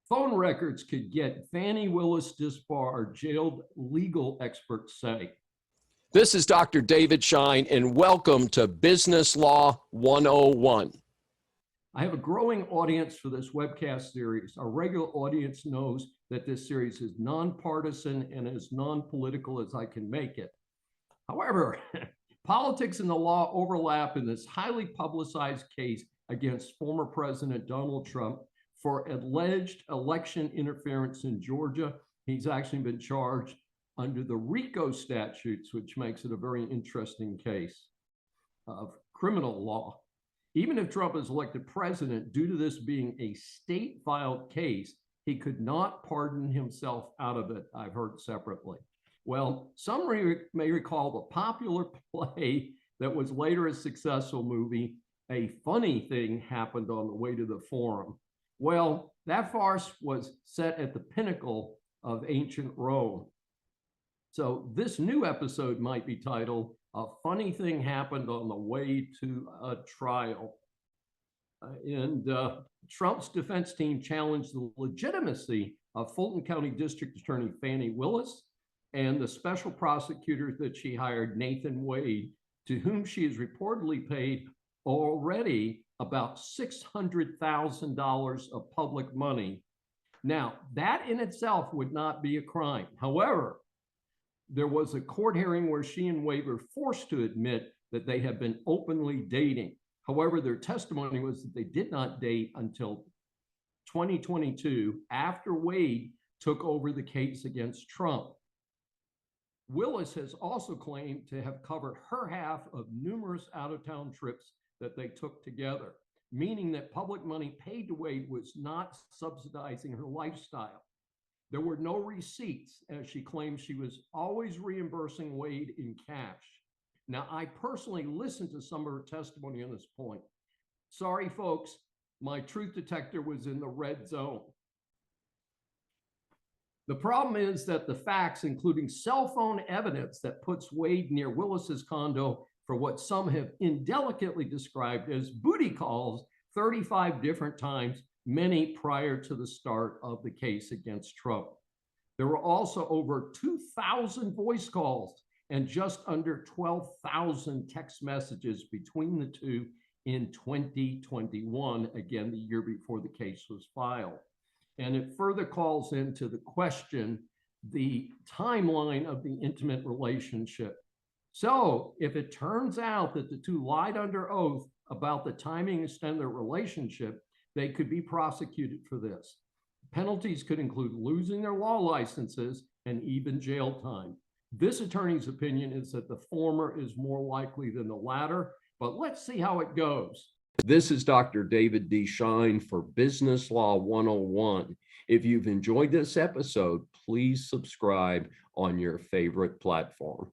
Phone records could get Fani Willis disbarred, jailed legal experts say. This is Dr. David Schein, and welcome to Business Law 101. I have a growing audience for this webcast series. Our regular audience knows that this series is nonpartisan and as non-political as I can make it. However, politics and the law overlap in this highly publicized case against former President Donald Trump for alleged election interference in Georgia. He's actually been charged under the RICO statutes, which makes it a very interesting case of criminal law. Even if Trump is elected president, due to this being a state-filed case, he could not pardon himself out of it, I've heard separately. Well, some may recall the popular play that was later a successful movie, A Funny Thing Happened on the Way to the Forum. Well, that farce was set at the pinnacle of ancient Rome. So this new episode might be titled, A Funny Thing Happened on the Way to a Trial. Trump's defense team challenged the legitimacy of Fulton County District Attorney Fani Willis and the special prosecutor that she hired, Nathan Wade, to whom she has reportedly paid already about $600,000 of public money. Now, that in itself would not be a crime. However, there was a court hearing where she and Wade were forced to admit that they had been openly dating. However, their testimony was that they did not date until 2022, after Wade took over the case against Trump. Willis has also claimed to have covered her half of numerous out-of-town trips that they took together, meaning that public money paid to Wade was not subsidizing her lifestyle. There were no receipts, as she claimed she was always reimbursing Wade in cash. Now, I personally listened to some of her testimony on this point. Sorry, folks, my truth detector was in the red zone. The problem is that the facts, including cell phone evidence that puts Wade near Willis's condo for what some have indelicately described as booty calls 35 different times, many prior to the start of the case against Trump. There were also over 2,000 voice calls and just under 12,000 text messages between the two in 2021, again, the year before the case was filed. And it further calls into the question the timeline of the intimate relationship. So if it turns out that the two lied under oath about the timing and extent of their relationship, they could be prosecuted for this. Penalties could include losing their law licenses and even jail time. This attorney's opinion is that the former is more likely than the latter, but let's see how it goes. This is Dr. David D. Schein for Business Law 101. If you've enjoyed this episode, please subscribe on your favorite platform.